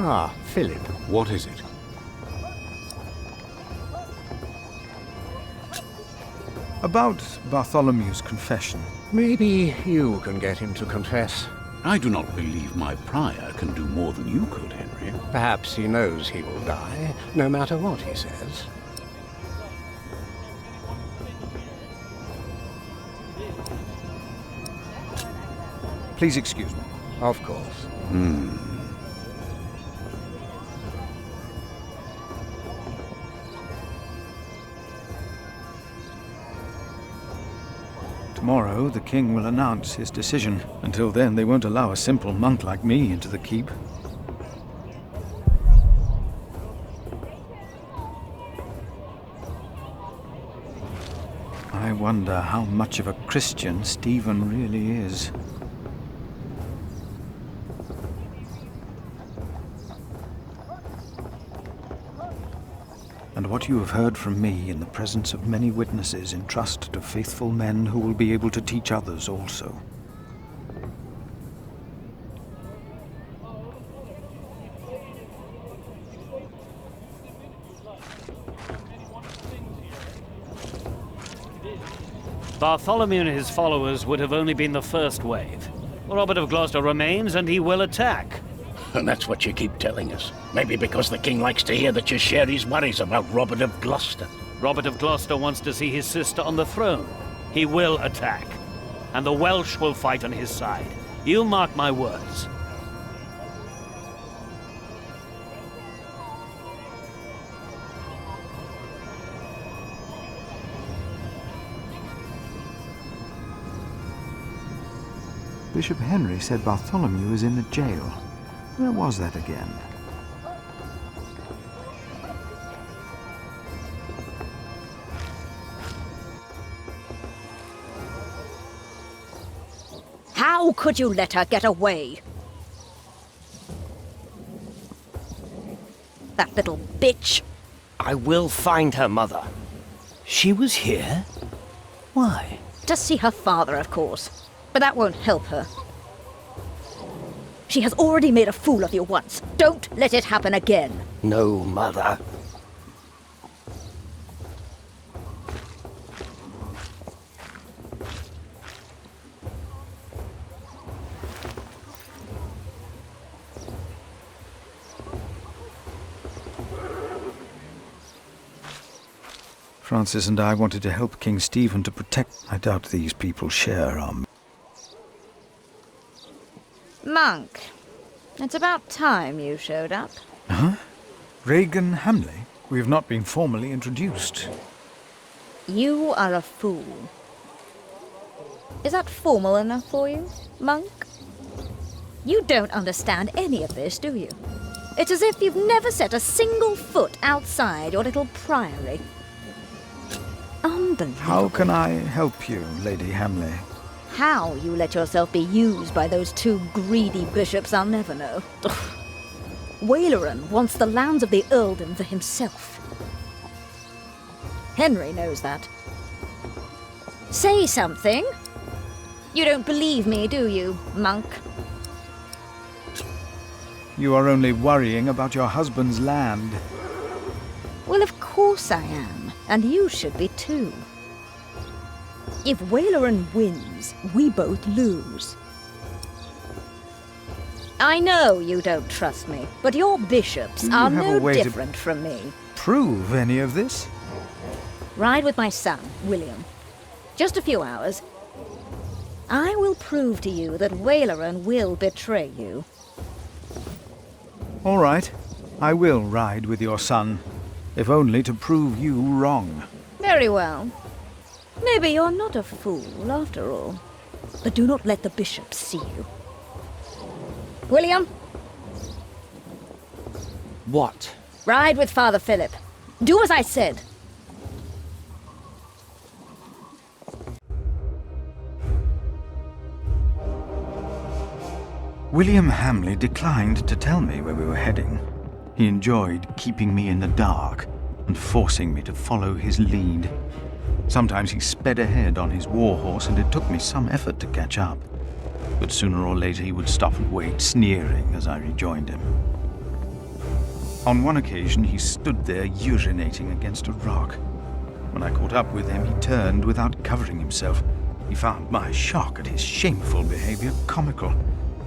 Ah, Philip. What is it? About Bartholomew's confession. Maybe you can get him to confess. I do not believe my prior can do more than you could, Henry. Perhaps he knows he will die, no matter what he says. Please excuse me. Of course. Tomorrow, the king will announce his decision. Until then, they won't allow a simple monk like me into the keep. I wonder how much of a Christian Stephen really is. And what you have heard from me in the presence of many witnesses, entrust to faithful men who will be able to teach others also. Bartholomew and his followers would have only been the first wave. Robert of Gloucester remains, and he will attack. And that's what you keep telling us. Maybe because the king likes to hear that you share his worries about Robert of Gloucester. Robert of Gloucester wants to see his sister on the throne. He will attack. And the Welsh will fight on his side. You mark my words. Bishop Henry said Bartholomew is in the jail. Where was that again? How could you let her get away? That little bitch. I will find her, Mother. She was here? Why? To see her father, of course. But that won't help her. She has already made a fool of you once. Don't let it happen again. No, Mother. Francis and I wanted to help King Stephen to protect. I doubt these people share our... Monk, it's about time you showed up. Huh? Regan Hamley? We have not been formally introduced. You are a fool. Is that formal enough for you, Monk? You don't understand any of this, do you? It's as if you've never set a single foot outside your little priory. Unbelievable. How can I help you, Lady Hamley? How you let yourself be used by those two greedy bishops, I'll never know. Waleran wants the lands of the earldom for himself. Henry knows that. Say something. You don't believe me, do you, Monk? You are only worrying about your husband's land. Well, of course I am, and you should be too. If Waleran wins, we both lose. I know you don't trust me, but your bishops are no different from me. Prove any of this? Ride with my son, William. Just a few hours. I will prove to you that Waleran will betray you. All right. I will ride with your son, if only to prove you wrong. Very well. Maybe you're not a fool, after all. But do not let the bishops see you. William? What? Ride with Father Philip. Do as I said. William Hamley declined to tell me where we were heading. He enjoyed keeping me in the dark and forcing me to follow his lead. Sometimes he sped ahead on his warhorse, and it took me some effort to catch up. But sooner or later he would stop and wait, sneering as I rejoined him. On one occasion, he stood there urinating against a rock. When I caught up with him, he turned without covering himself. He found my shock at his shameful behavior comical.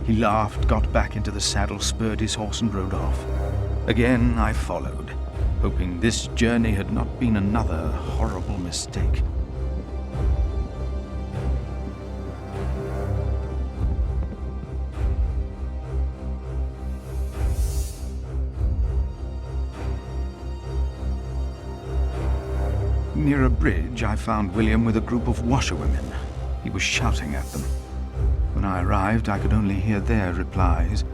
He laughed, got back into the saddle, spurred his horse and rode off. Again I followed, hoping this journey had not been another horrible mistake. Near a bridge, I found William with a group of washerwomen. He was shouting at them. When I arrived, I could only hear their replies.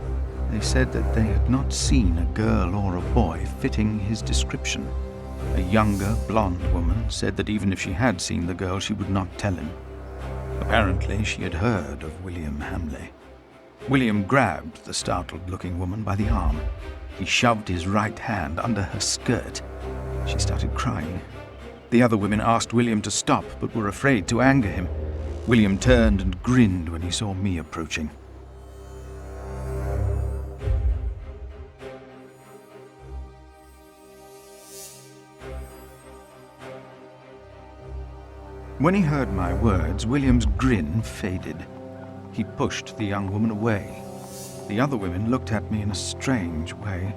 They said that they had not seen a girl or a boy fitting his description. A younger, blonde woman said that even if she had seen the girl, she would not tell him. Apparently, she had heard of William Hamley. William grabbed the startled-looking woman by the arm. He shoved his right hand under her skirt. She started crying. The other women asked William to stop, but were afraid to anger him. William turned and grinned when he saw me approaching. When he heard my words, William's grin faded. He pushed the young woman away. The other women looked at me in a strange way.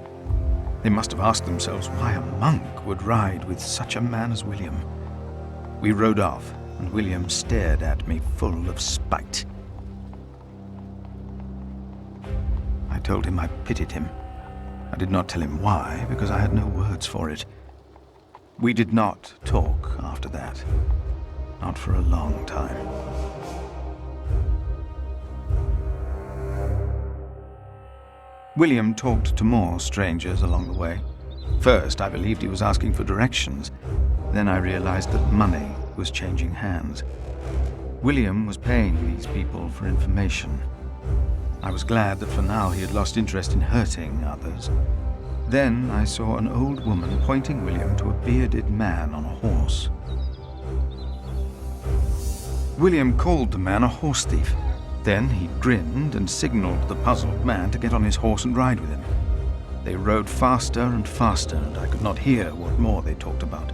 They must have asked themselves why a monk would ride with such a man as William. We rode off, and William stared at me full of spite. I told him I pitied him. I did not tell him why, because I had no words for it. We did not talk after that. Not for a long time. William talked to more strangers along the way. First, I believed he was asking for directions. Then I realized that money was changing hands. William was paying these people for information. I was glad that for now he had lost interest in hurting others. Then I saw an old woman pointing William to a bearded man on a horse. William called the man a horse thief. Then he grinned and signaled the puzzled man to get on his horse and ride with him. They rode faster and faster, and I could not hear what more they talked about.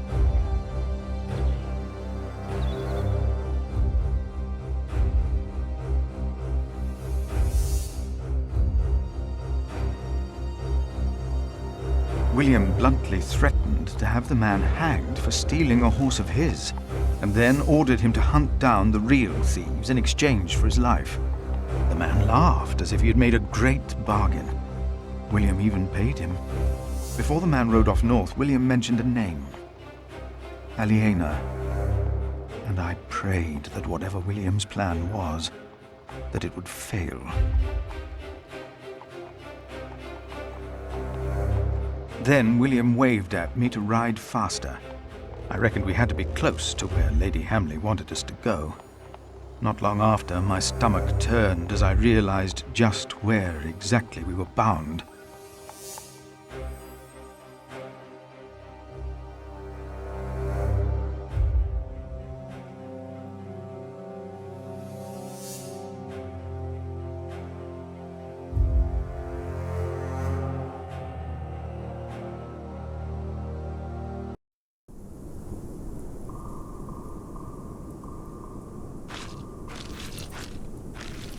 William bluntly threatened to have the man hanged for stealing a horse of his, and then ordered him to hunt down the real thieves in exchange for his life. The man laughed as if he had made a great bargain. William even paid him. Before the man rode off north, William mentioned a name. Aliena. And I prayed that whatever William's plan was, that it would fail. Then William waved at me to ride faster. I reckoned we had to be close to where Lady Hamley wanted us to go. Not long after, my stomach turned as I realized just where exactly we were bound.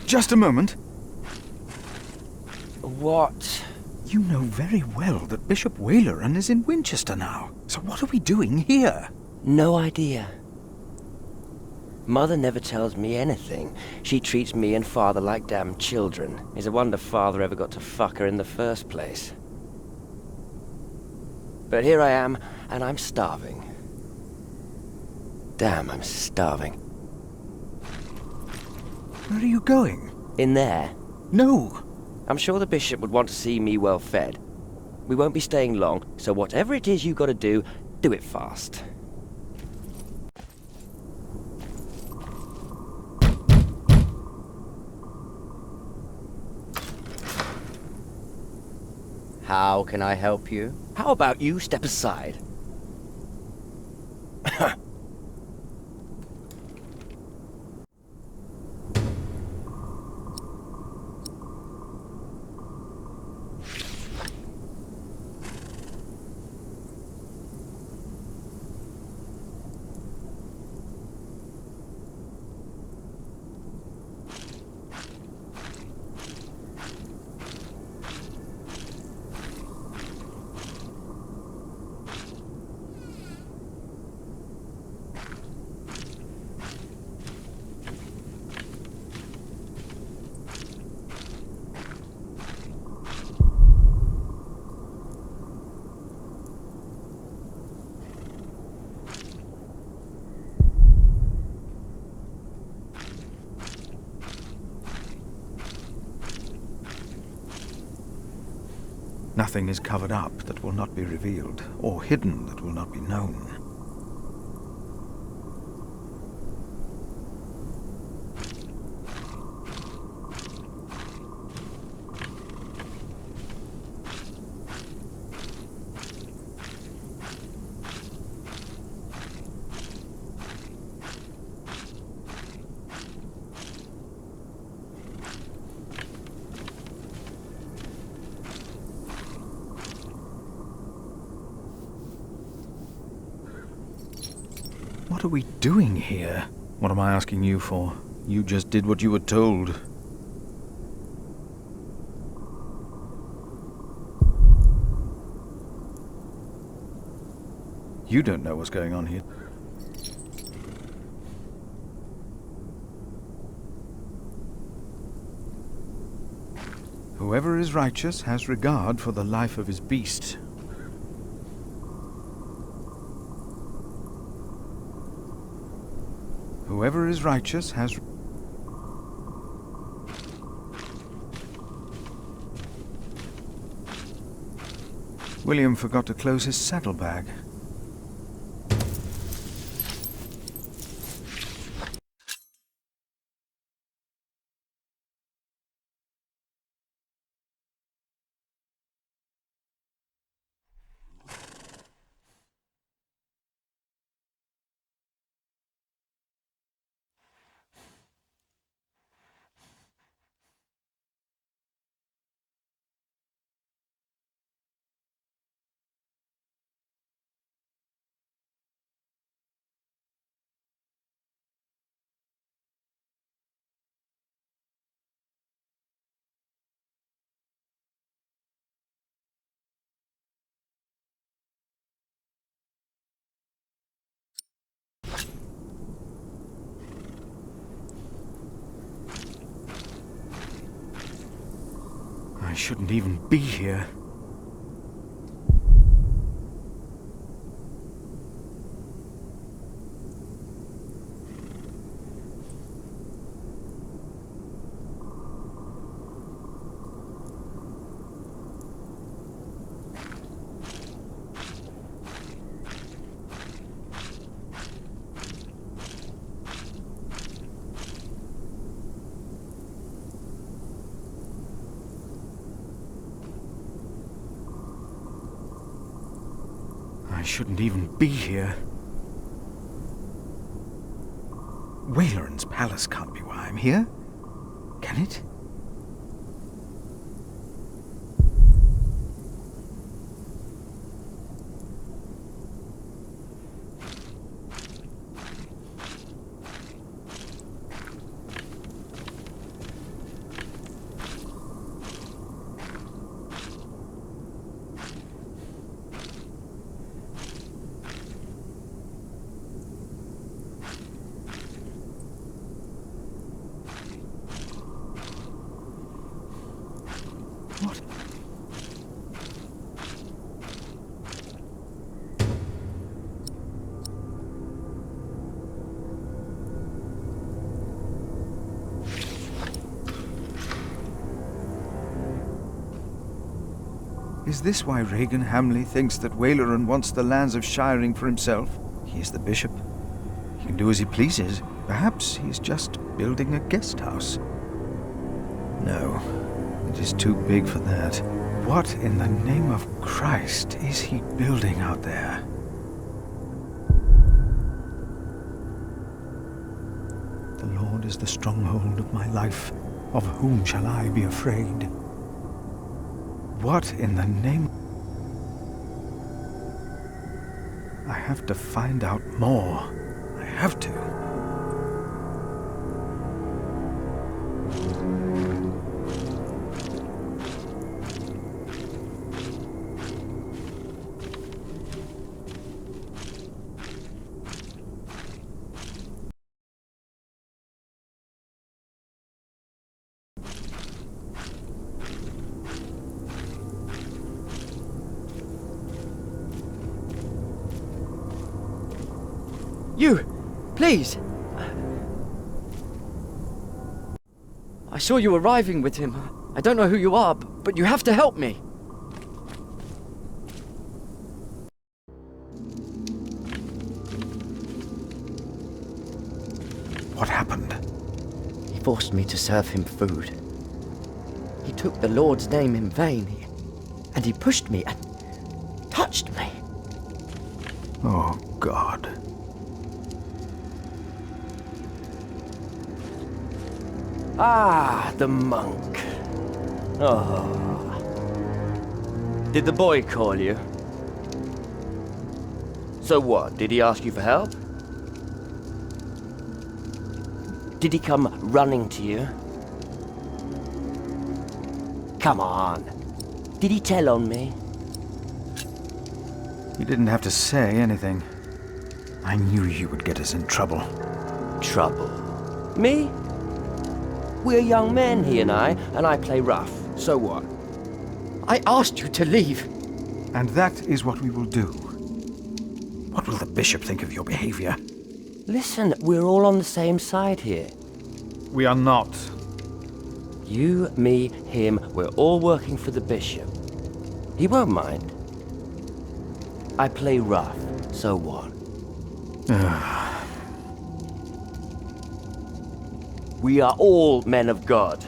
Just a moment. What? You know very well that Bishop Waleran is in Winchester now. So what are we doing here? No idea. Mother never tells me anything. She treats me and Father like damn children. It's a wonder Father ever got to fuck her in the first place. But here I am, and I'm starving. Damn, I'm starving. Where are you going? In there. No! I'm sure the bishop would want to see me well fed. We won't be staying long, so whatever it is you gotta do, do it fast. How can I help you? How about you step aside? Nothing is covered up that will not be revealed, or hidden that will not be known. What are we doing here? What am I asking you for? You just did what you were told. You don't know what's going on here. Whoever is righteous has regard for the life of his beast. Whoever is righteous has... William forgot to close his saddlebag. I shouldn't even be here. I shouldn't even be here. Waylaren's palace can't be why I'm here, can it? What? Is this why Regan Hamley thinks that Waylaren wants the lands of Shiring for himself? He is the bishop. He can do as he pleases. Perhaps he's just building a guest house. No. It is too big for that. What in the name of Christ is he building out there? The Lord is the stronghold of my life. Of whom shall I be afraid? What in the name... I have to find out more. I have to. You! Please! I saw you arriving with him. I don't know who you are, but you have to help me. What happened? He forced me to serve him food. He took the Lord's name in vain, and he pushed me and touched me. Oh, God. Ah, the monk. Oh. Did the boy call you? So what? Did he ask you for help? Did he come running to you? Come on. Did he tell on me? You didn't have to say anything. I knew you would get us in trouble. Trouble? Me? We're young men, he and I play rough. So what? I asked you to leave. And that is what we will do. What will the bishop think of your behavior? Listen, we're all on the same side here. We are not. You, me, him, we're all working for the bishop. He won't mind. I play rough, so what? We are all men of God.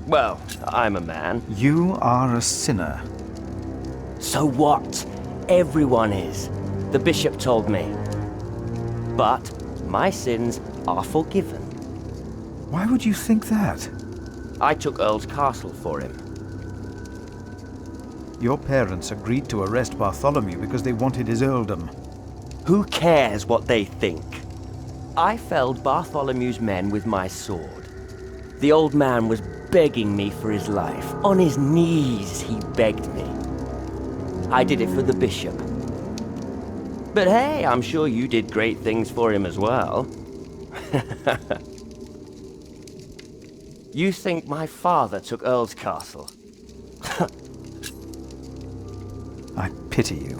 Well, I'm a man. You are a sinner. So what? Everyone is. The bishop told me. But my sins are forgiven. Why would you think that? I took Earl's castle for him. Your parents agreed to arrest Bartholomew because they wanted his earldom. Who cares what they think? I felled Bartholomew's men with my sword. The old man was begging me for his life. On his knees, he begged me. I did it for the bishop. But hey, I'm sure you did great things for him as well. You think my father took Earl's castle? I pity you.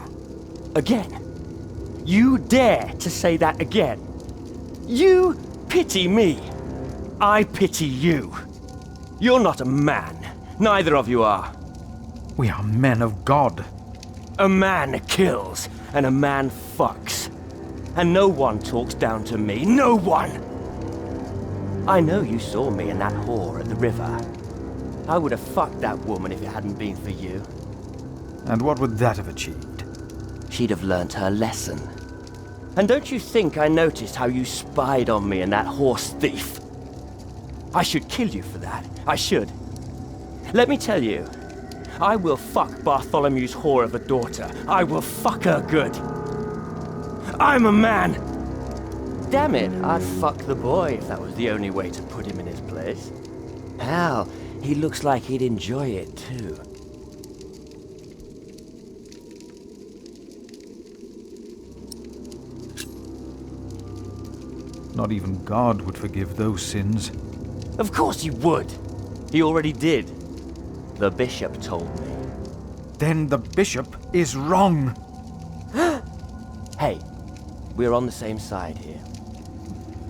Again? You dare to say that again? You pity me. I pity you. You're not a man. Neither of you are. We are men of God. A man kills, and a man fucks. And no one talks down to me. No one! I know you saw me and that whore at the river. I would have fucked that woman if it hadn't been for you. And what would that have achieved? She'd have learnt her lesson. And don't you think I noticed how you spied on me and that horse thief? I should kill you for that. I should. Let me tell you, I will fuck Bartholomew's whore of a daughter. I will fuck her good. I'm a man! Damn it, I'd fuck the boy if that was the only way to put him in his place. Hell, he looks like he'd enjoy it too. Not even God would forgive those sins. Of course he would. He already did. The bishop told me. Then the bishop is wrong. Hey, we're on the same side here.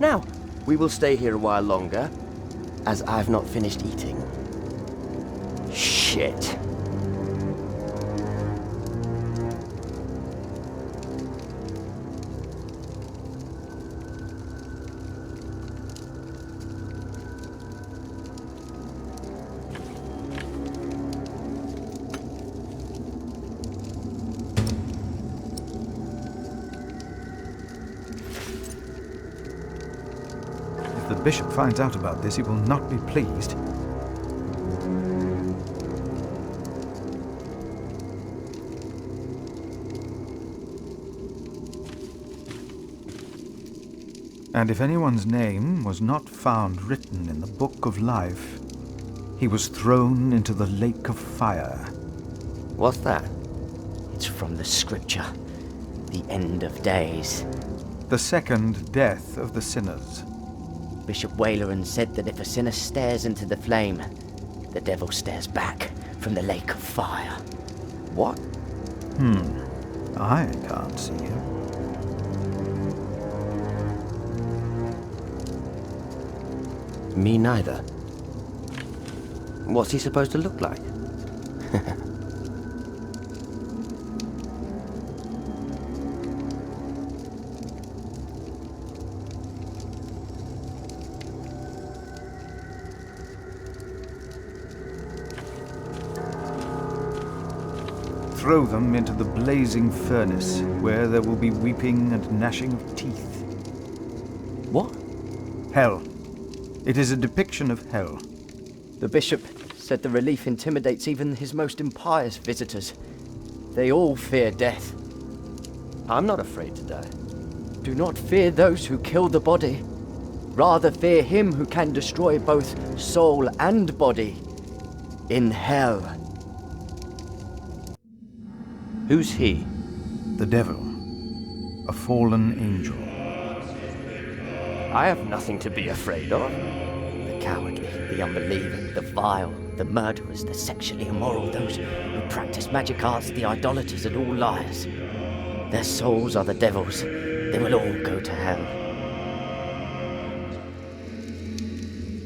Now, we will stay here a while longer, as I've not finished eating. Shit. If the bishop finds out about this, he will not be pleased. And if anyone's name was not found written in the book of life, he was thrown into the lake of fire. What's that? It's from the scripture. The end of days. The second death of the sinners. Bishop Waleran said that if a sinner stares into the flame, the devil stares back from the lake of fire. What? I can't see him. Me neither. What's he supposed to look like? throw them into the blazing furnace, where there will be weeping and gnashing of teeth. What? Hell. It is a depiction of hell. The bishop said the relief intimidates even his most impious visitors. They all fear death. I'm not afraid to die. Do not fear those who kill the body. Rather fear him who can destroy both soul and body in hell. Who's he? The devil. A fallen angel. I have nothing to be afraid of. The cowardly, the unbelieving, the vile, the murderers, the sexually immoral, those who practice magic arts, the idolaters, and all liars. Their souls are the devil's. They will all go to hell.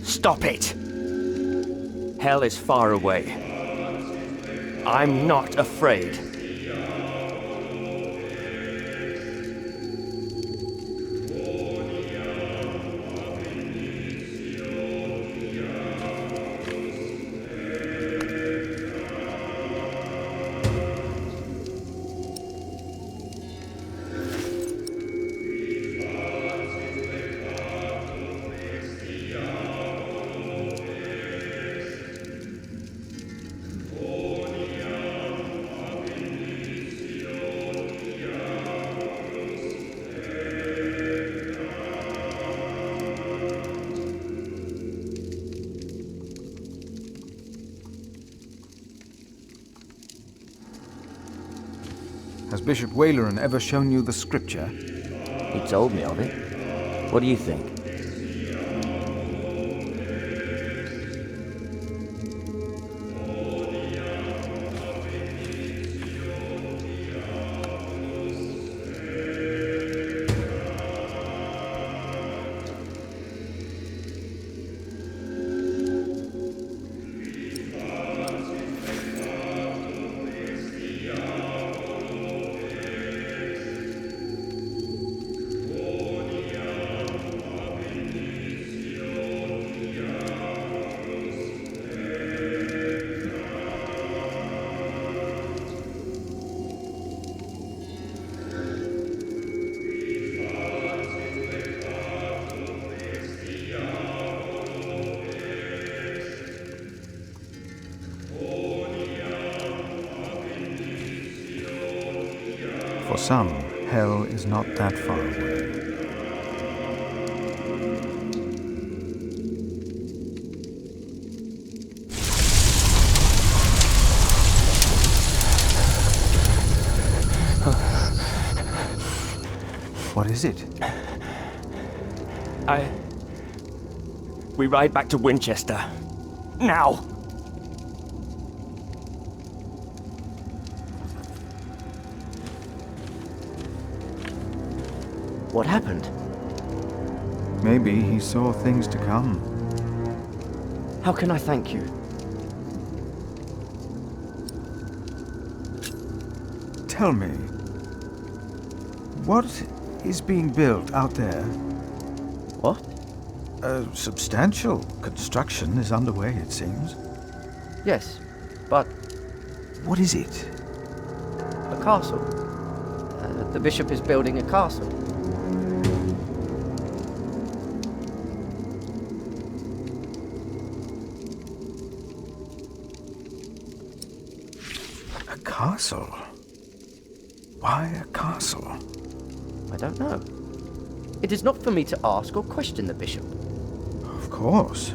Stop it! Hell is far away. I'm not afraid. Has Bishop Waleran ever shown you the scripture? He told me of it. What do you think? For some, hell is not that far away. What is it? We ride back to Winchester. Now! What happened? Maybe he saw things to come. How can I thank you? Tell me, what is being built out there? What? A substantial construction is underway, it seems. Yes, but What is it? a castle. The bishop is building a castle. A castle? Why a castle? I don't know. It is not for me to ask or question the bishop. Of course.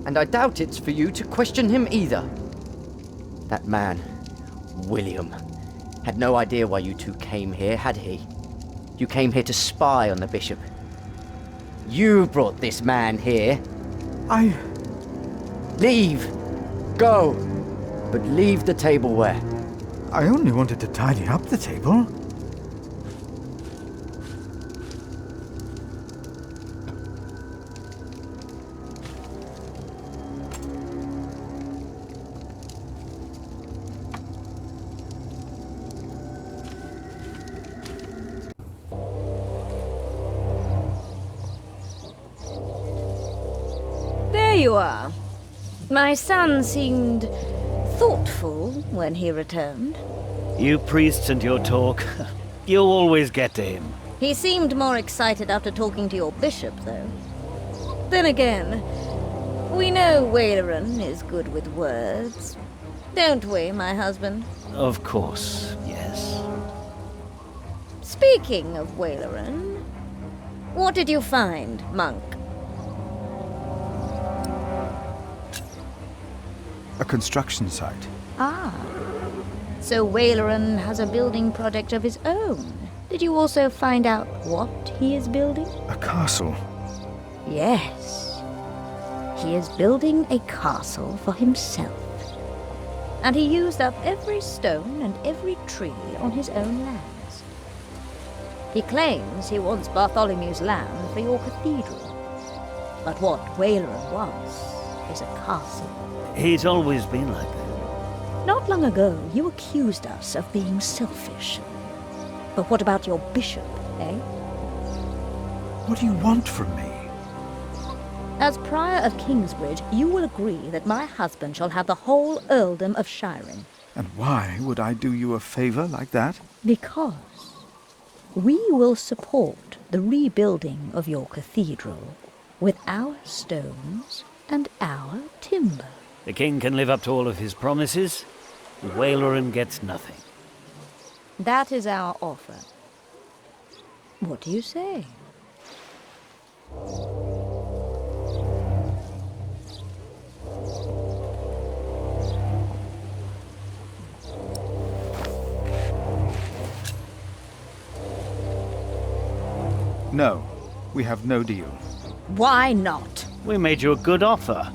And I doubt it's for you to question him either. That man, William, had no idea why you two came here, had he? You came here to spy on the bishop. You brought this man here. I... Leave! Go! But leave the tableware. I only wanted to tidy up the table. There you are. My son seemed thoughtful when he returned. You priests and your talk. You always get to him. He seemed more excited after talking to your bishop, though. Then again, we know Waleran is good with words. Don't we, my husband? Of course, yes. Speaking of Waleran, what did you find, monk? A construction site. Ah. So Waleran has a building project of his own. Did you also find out what he is building? A castle. Yes. He is building a castle for himself. And he used up every stone and every tree on his own lands. He claims he wants Bartholomew's land for your cathedral. But what Waleran wants is a castle. He's always been like that. Not long ago, you accused us of being selfish. But what about your bishop, eh? What do you want from me? As Prior of Kingsbridge, you will agree that my husband shall have the whole earldom of Shiring. And why would I do you a favor like that? Because we will support the rebuilding of your cathedral with our stones and our timber. The king can live up to all of his promises, and Waleran gets nothing. That is our offer. What do you say? No, we have no deal. Why not? We made you a good offer.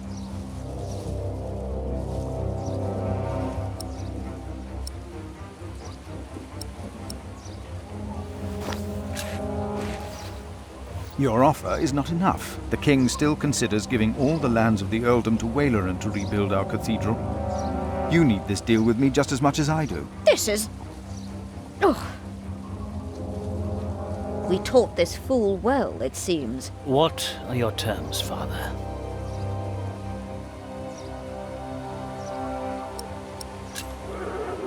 Your offer is not enough. The king still considers giving all the lands of the earldom to Waleran to rebuild our cathedral. You need this deal with me just as much as I do. This is... Oh. We taught this fool well, it seems. What are your terms, father?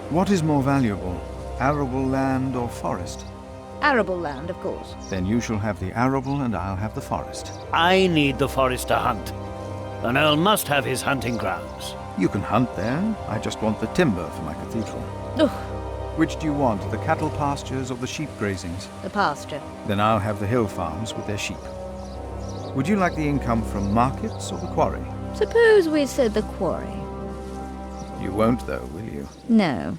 What is more valuable, arable land or forest? Arable land, of course. Then you shall have the arable and I'll have the forest. I need the forest to hunt. An earl must have his hunting grounds. You can hunt there. I just want the timber for my cathedral. Ugh, Which do you want, the cattle pastures or the sheep grazings? the pasture. Then I'll have the hill farms with their sheep. Would you like the income from markets or the quarry? Suppose we said the quarry. You won't, though, will you? No.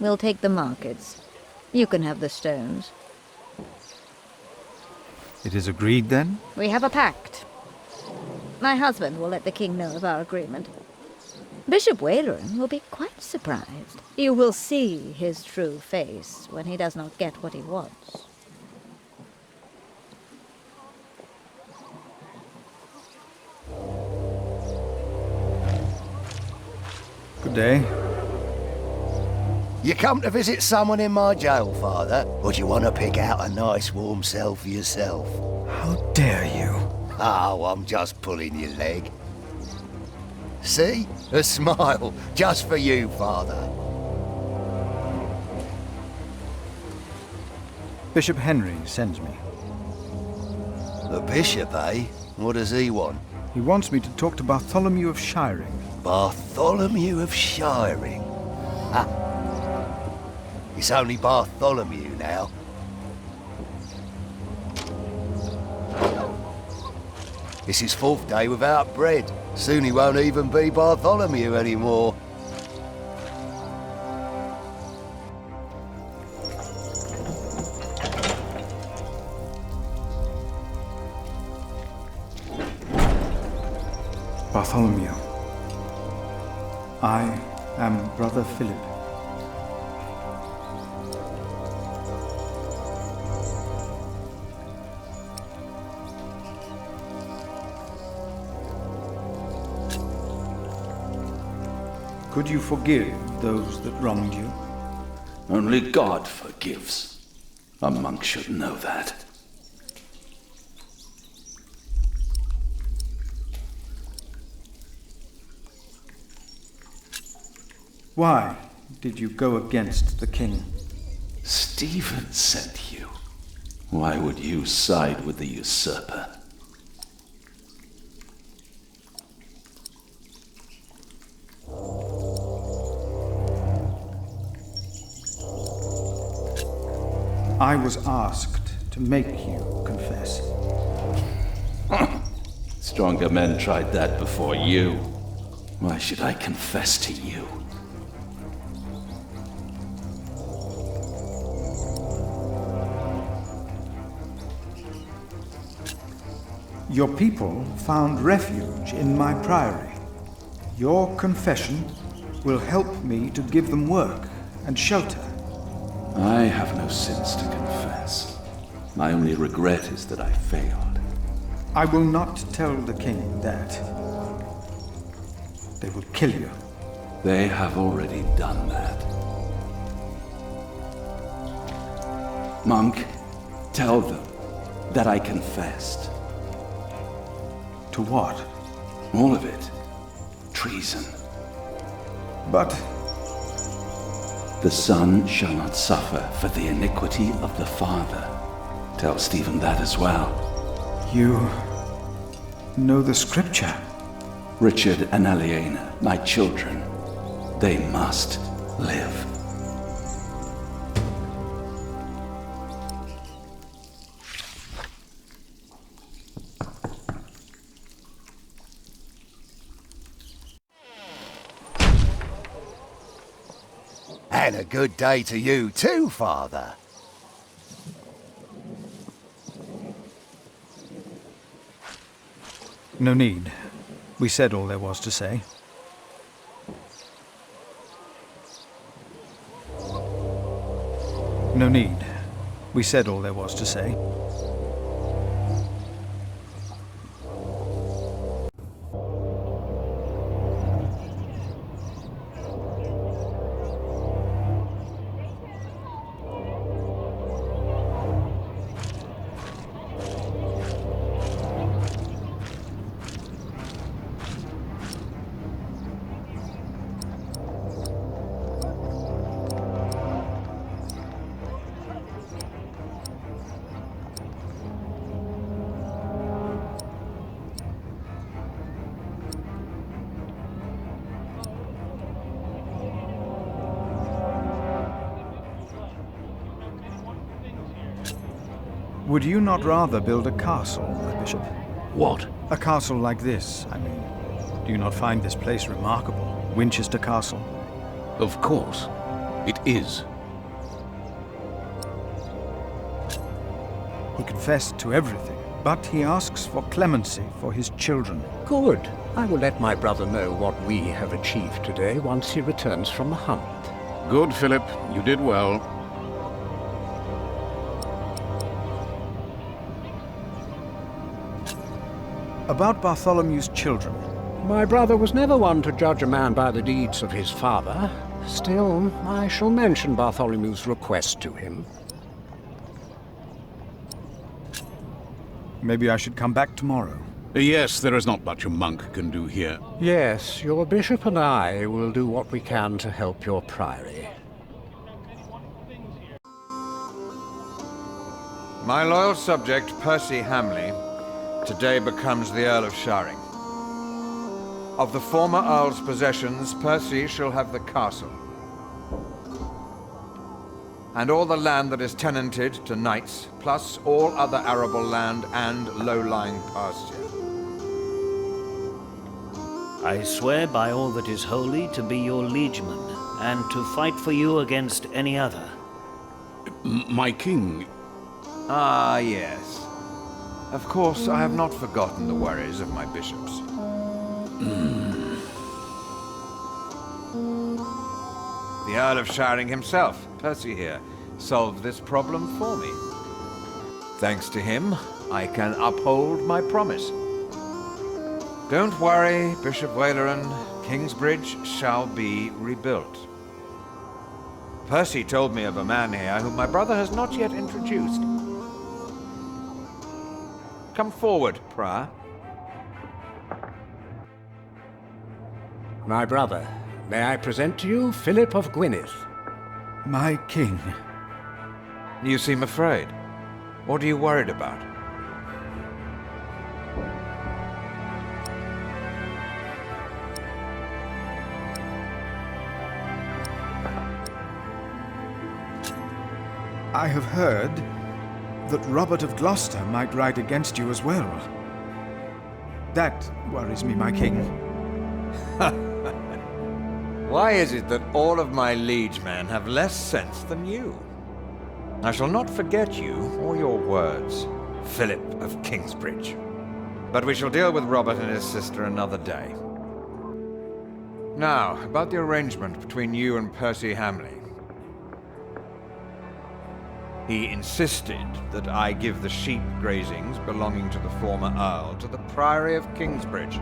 We'll take the markets. You can have the stones. It is agreed, then? We have a pact. My husband will let the king know of our agreement. Bishop Waleran will be quite surprised. You will see his true face when he does not get what he wants. Good day. You come to visit someone in my jail, Father? Or do you want to pick out a nice warm cell for yourself? How dare you? Oh, I'm just pulling your leg. See? A smile, just for you, Father. Bishop Henry sends me. The bishop, eh? What does he want? He wants me to talk to Bartholomew of Shiring. Bartholomew of Shiring? Ha! It's only Bartholomew now. It's his 4th day without bread. Soon he won't even be Bartholomew anymore. Bartholomew. I am Brother Philip. Could you forgive those that wronged you? Only God forgives. A monk should know that. Why did you go against the king? Stephen sent you. Why would you side with the usurper? I was asked to make you confess. Stronger men tried that before you. Why should I confess to you? Your people found refuge in my priory. Your confession will help me to give them work and shelter. I have no sins to confess. My only regret is that I failed. I will not tell the king that. They will kill you. They have already done that. Monk, tell them that I confessed. To what? All of it. Treason. But the son shall not suffer for the iniquity of the father. Tell Stephen that as well. you know the scripture. Richard and Aliena, my children, they must live. And a good day to you too, Father. No need. We said all there was to say. No need. We said all there was to say. Would you not rather build a castle, my bishop? What? A castle like this, I mean. Do you not find this place remarkable? Winchester Castle? Of course. It is. He confessed to everything, but he asks for clemency for his children. Good. I will let my brother know what we have achieved today once he returns from the hunt. Good, Philip. You did well. About Bartholomew's children. My brother was never one to judge a man by the deeds of his father. Still, I shall mention Bartholomew's request to him. Maybe I should come back tomorrow. Yes, there is not much a monk can do here. Yes, your bishop and I will do what we can to help your priory. My loyal subject, Percy Hamley, today becomes the Earl of Sharing. Of the former Earl's possessions, Percy shall have the castle. And all the land that is tenanted to knights, plus all other arable land and low-lying pasture. I swear by all that is holy to be your liegeman, and to fight for you against any other. My king... Ah, yes. Of course, I have not forgotten the worries of my bishops. The Earl of Sharing himself, Percy here, solved this problem for me. Thanks to him, I can uphold my promise. Don't worry, Bishop Waleran. Kingsbridge shall be rebuilt. Percy told me of a man here whom my brother has not yet introduced. Come forward, Prior. My brother, May I present to you Philip of Gwynedd? My king. You seem afraid. What are you worried about? I have heard that Robert of Gloucester might ride against you as well. That worries me, my king. Why is it that all of my liegemen have less sense than you? I shall not forget you or your words, Philip of Kingsbridge. But we shall deal with Robert and his sister another day. Now, about the arrangement between you and Percy Hamley. He insisted that I give the sheep grazings belonging to the former Earl to the Priory of Kingsbridge.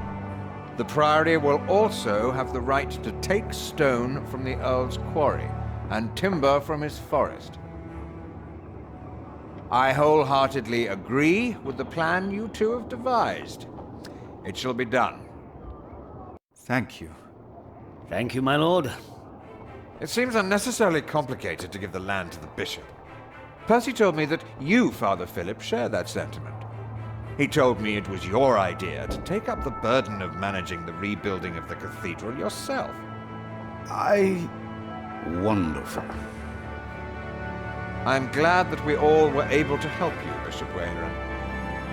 The Priory will also have the right to take stone from the Earl's quarry and timber from his forest. I wholeheartedly agree with the plan you two have devised. It shall be done. Thank you. Thank you, my lord. It seems unnecessarily complicated to give the land to the bishop. Percy told me that you, Father Philip, share that sentiment. He told me it was your idea to take up the burden of managing the rebuilding of the cathedral yourself. Wonderful. I'm glad that we all were able to help you, Bishop Wayland,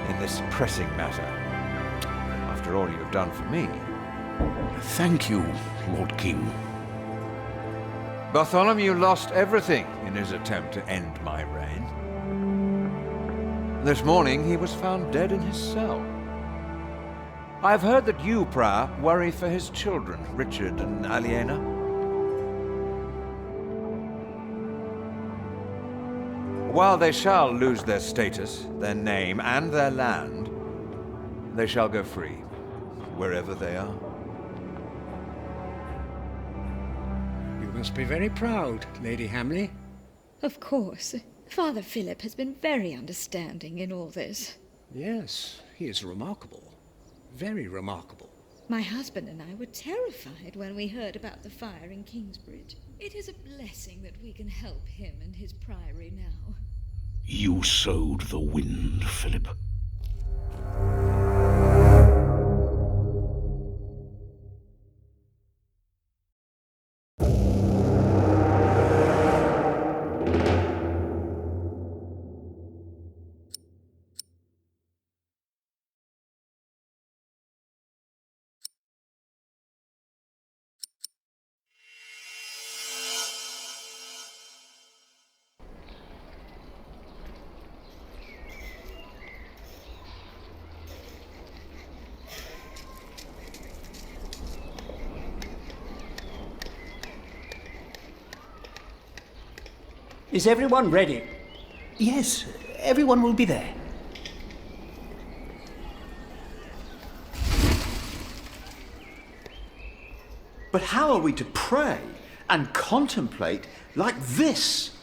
in this pressing matter. After all you have done for me. Thank you, Lord King. Bartholomew lost everything in his attempt to end my reign. This morning he was found dead in his cell. I've heard that you, Prior, worry for his children, Richard and Aliena. While they shall lose their status, their name, and their land, they shall go free, wherever they are. You must be very proud, Lady Hamley. Of course. Father Philip has been very understanding in all this. Yes, he is remarkable. Very remarkable. My husband and I were terrified when we heard about the fire in Kingsbridge. It is a blessing that we can help him and his priory now. You sowed the wind, Philip. Is everyone ready? Yes, everyone will be there. But how are we to pray and contemplate like this?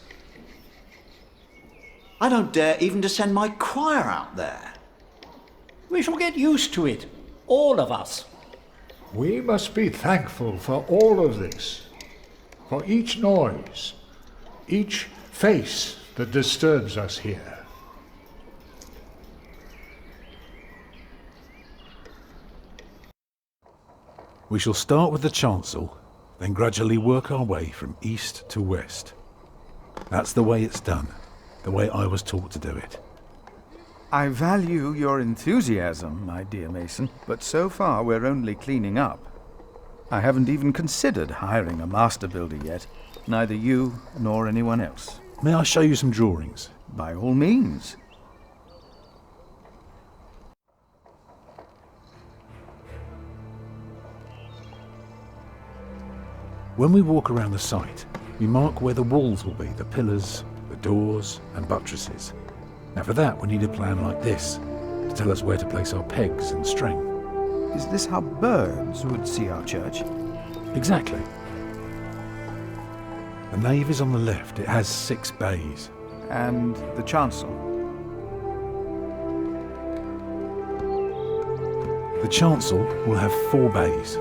I don't dare even to send my choir out there. We shall get used to it, all of us. We must be thankful for all of this, for each noise, each face that disturbs us here. We shall start with the chancel, then gradually work our way from east to west. That's the way it's done, the way I was taught to do it. I value your enthusiasm, my dear Mason, but so far we're only cleaning up. I haven't even considered hiring a master builder yet, neither you nor anyone else. May I show you some drawings? By all means. When we walk around the site, we mark where the walls will be, the pillars, the doors and buttresses. Now for that we need a plan like this, to tell us where to place our pegs and string. Is this how birds would see our church? Exactly. The nave is on the left. It has 6 bays. And the chancel? The chancel will have 4 bays.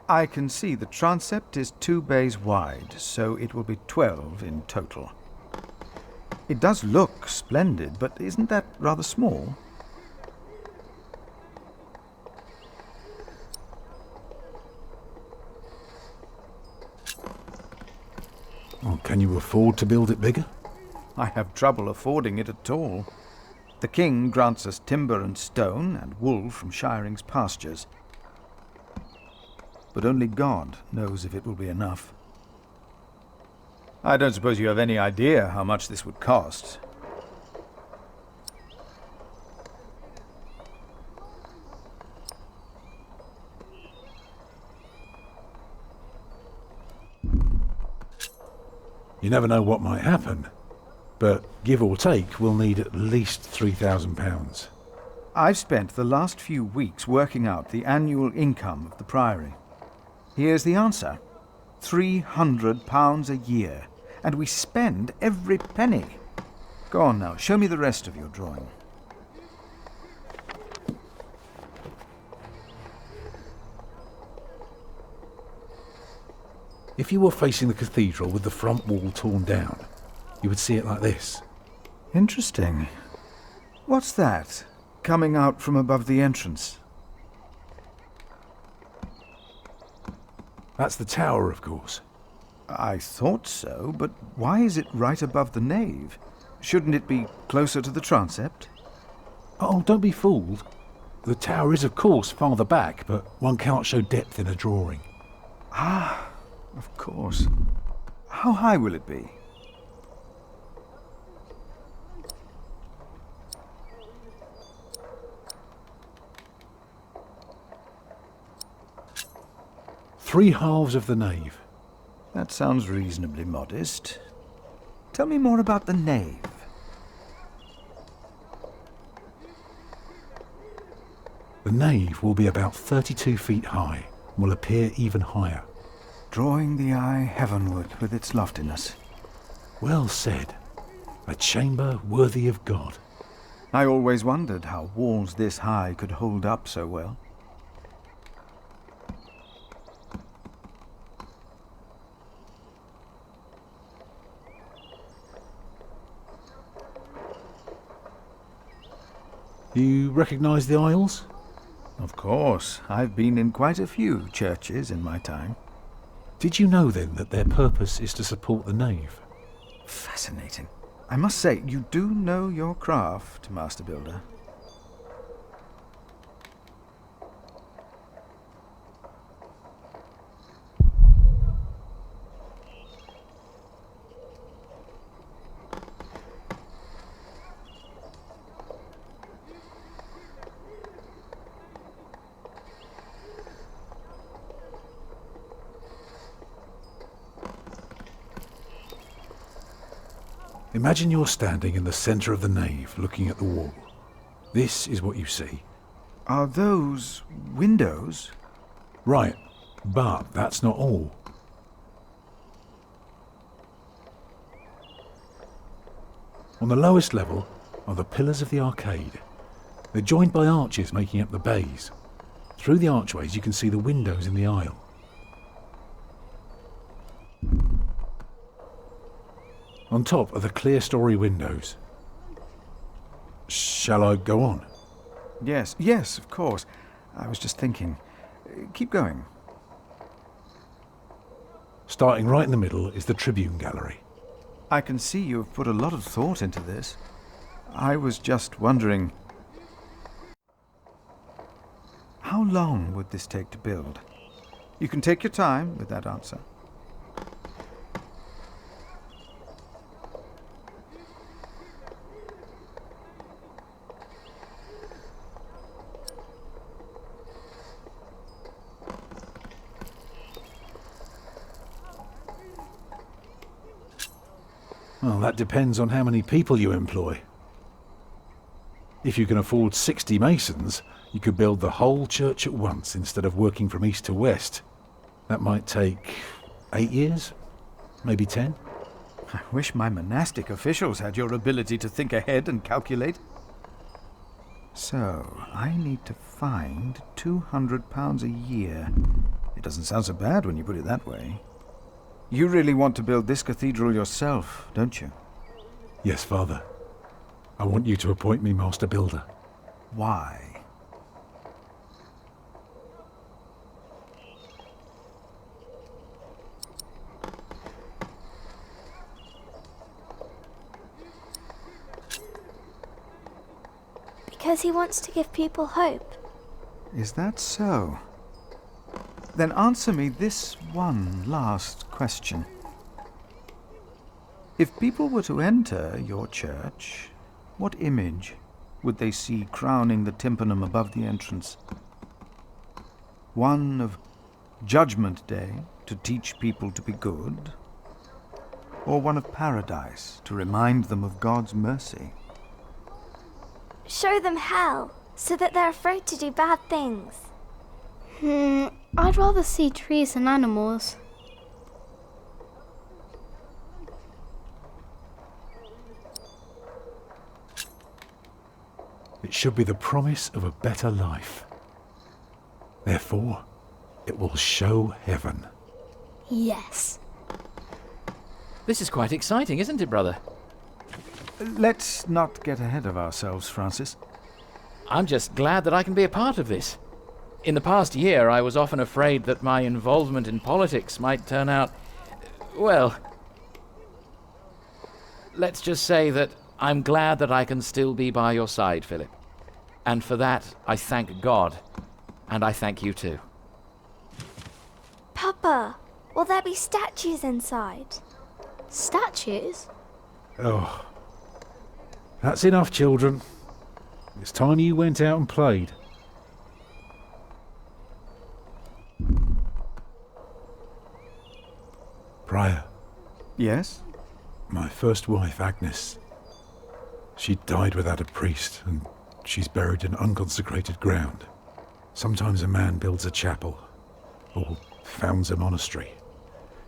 I can see the transept is 2 bays wide, so it will be 12 in total. It does look splendid, but isn't that rather small? Oh, can you afford to build it bigger? I have trouble affording it at all. The king grants us timber and stone and wool from Shiring's pastures. But only God knows if it will be enough. I don't suppose you have any idea how much this would cost. You never know what might happen, but give or take, we'll need at least £3,000. I've spent the last few weeks working out the annual income of the Priory. Here's the answer. £300 a year, and we spend every penny. Go on now, show me the rest of your drawing. If you were facing the cathedral with the front wall torn down, you would see it like this. Interesting. What's that, coming out from above the entrance? That's the tower, of course. I thought so, but why is it right above the nave? Shouldn't it be closer to the transept? Oh, don't be fooled. The tower is, of course, farther back, but one cannot show depth in a drawing. Ah, of course. How high will it be? Three halves of the nave. That sounds reasonably modest. Tell me more about the nave. The nave will be about 32 feet high and will appear even higher. Drawing the eye heavenward with its loftiness. Well said. A chamber worthy of God. I always wondered how walls this high could hold up so well. You recognise the aisles? Of course. I've been in quite a few churches in my time. Did you know then that their purpose is to support the nave? Fascinating. I must say, you do know your craft, Master Builder. Imagine you're standing in the centre of the nave, looking at the wall. This is what you see. Are those windows? Right, but that's not all. On the lowest level are the pillars of the arcade. They're joined by arches making up the bays. Through the archways you can see the windows in the aisle. On top are the clear-story windows. Shall I go on? Yes, yes, of course. I was just thinking. Keep going. Starting right in the middle is the Tribune Gallery. I can see you have put a lot of thought into this. I was just wondering, how long would this take to build? You can take your time with that answer. Well, that depends on how many people you employ. If you can afford 60 masons, you could build the whole church at once instead of working from east to west. That might take 8 years, maybe 10. I wish my monastic officials had your ability to think ahead and calculate. So, I need to find £200 a year. It doesn't sound so bad when you put it that way. You really want to build this cathedral yourself, don't you? Yes, Father. I want you to appoint me Master Builder. Why? Because he wants to give people hope. Is that so? Then answer me this one last question. If people were to enter your church, what image would they see crowning the tympanum above the entrance? One of Judgment Day to teach people to be good? Or one of Paradise to remind them of God's mercy? Show them hell, so that they're afraid to do bad things. I'd rather see trees and animals. It should be the promise of a better life. Therefore, it will show heaven. Yes. This is quite exciting, isn't it, brother? Let's not get ahead of ourselves, Francis. I'm just glad that I can be a part of this. In the past year, I was often afraid that my involvement in politics might turn out, well, let's just say that I'm glad that I can still be by your side, Philip. And for that, I thank God. And I thank you too. Papa, will there be statues inside? Statues? Oh. That's enough, children. It's time you went out and played. Prior. Yes? My first wife, Agnes. She died without a priest, and she's buried in unconsecrated ground. Sometimes a man builds a chapel, or founds a monastery,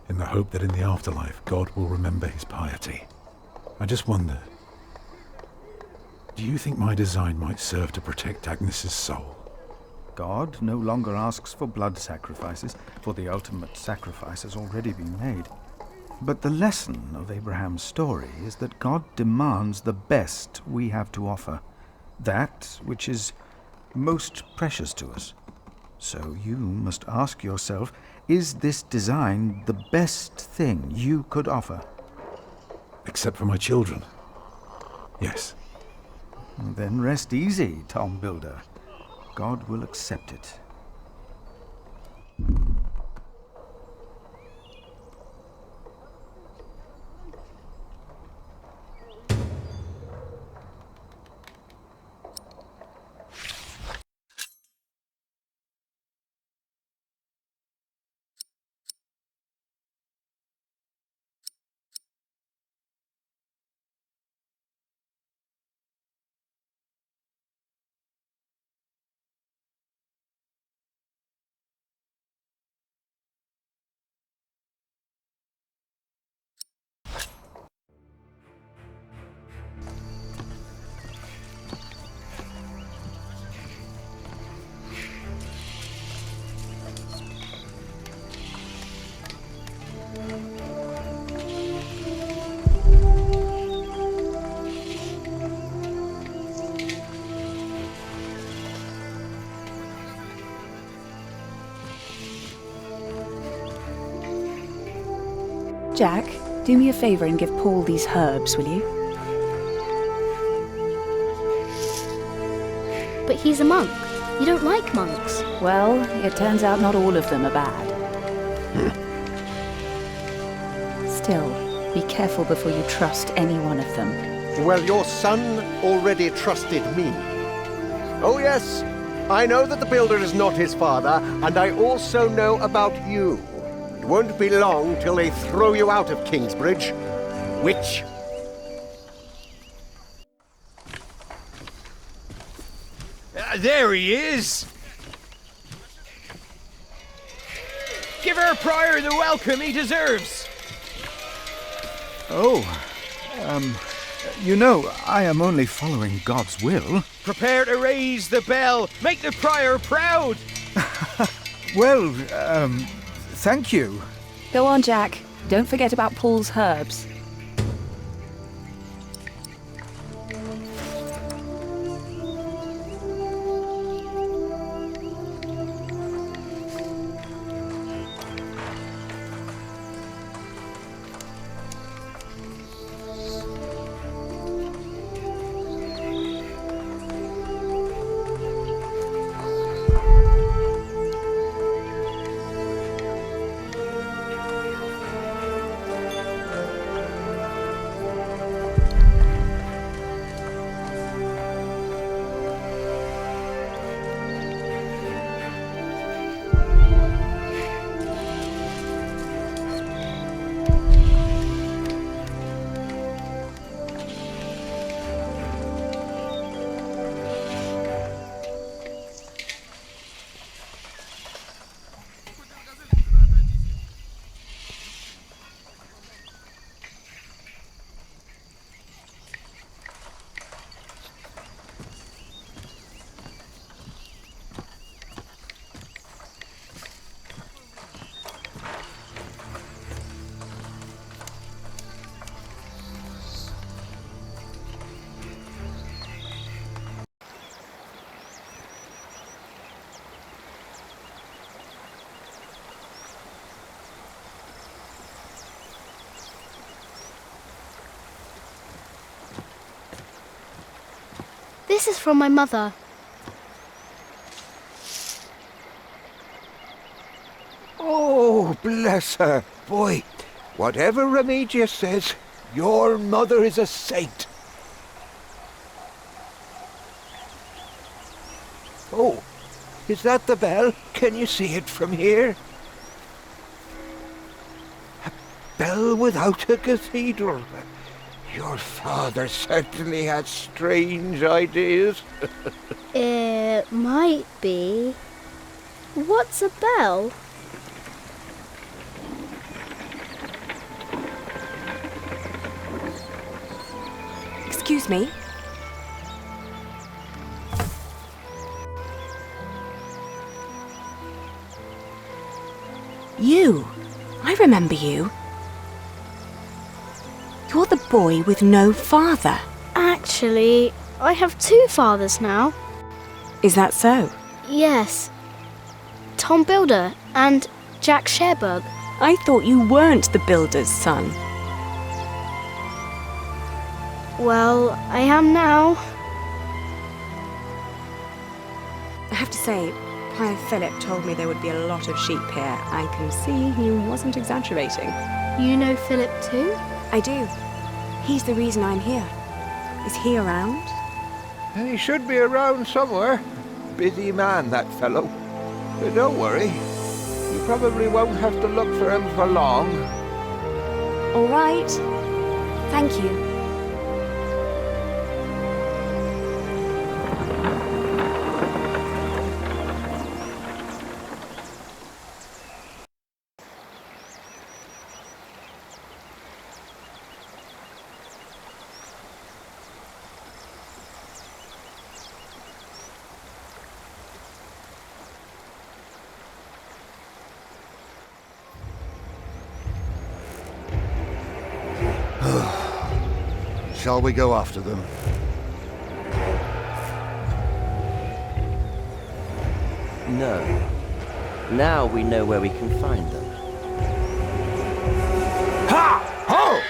in the hope that in the afterlife God will remember his piety. I just wonder, do you think my design might serve to protect Agnes's soul? God no longer asks for blood sacrifices, for the ultimate sacrifice has already been made. But the lesson of Abraham's story is that God demands the best we have to offer, that which is most precious to us. So you must ask yourself, is this design the best thing you could offer? Except for my children. Yes. Then rest easy, Tom Builder. God will accept it. Jack, do me a favour and give Paul these herbs, will you? But he's a monk. You don't like monks. Well, it turns out not all of them are bad. Still, be careful before you trust any one of them. Well, your son already trusted me. Oh yes, I know that the builder is not his father, and I also know about you. It won't be long till they throw you out of Kingsbridge. Witch. There he is! Give our prior the welcome he deserves! You know, I am only following God's will. Prepare to raise the bell. Make the prior proud. Well, thank you. Go on, Jack. Don't forget about Paul's herbs. This is from my mother. Oh, bless her. Boy, whatever Remigius says, your mother is a saint. Oh, is that the bell? Can you see it from here? A bell without a cathedral. Your father certainly had strange ideas. It might be. What's a bell? Excuse me. You. I remember you. You're the boy with no father. Actually, I have two fathers now. Is that so? Yes. Tom Builder and Jack Sherberg. I thought you weren't the builder's son. Well, I am now. I have to say, Prior Philip told me there would be a lot of sheep here. I can see he wasn't exaggerating. You know Philip too? I do. He's the reason I'm here. Is he around? He should be around somewhere. Busy man, that fellow. But don't worry. You probably won't have to look for him for long. All right. Thank you. Shall we go after them? No. Now we know where we can find them. Ha! Ho!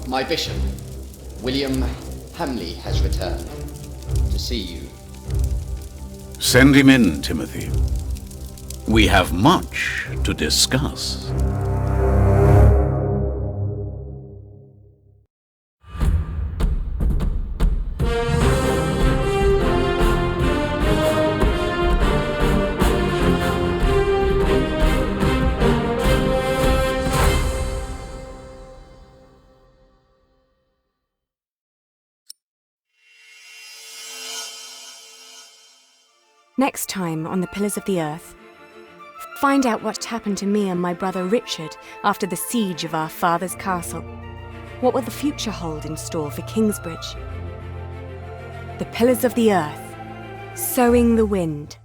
My bishop, William Hamley, has returned to see you. Send him in, Timothy. We have much to discuss. Next time on the Pillars of the Earth, find out what happened to me and my brother Richard after the siege of our father's castle. What will the future hold in store for Kingsbridge? The Pillars of the Earth, Sowing the Wind.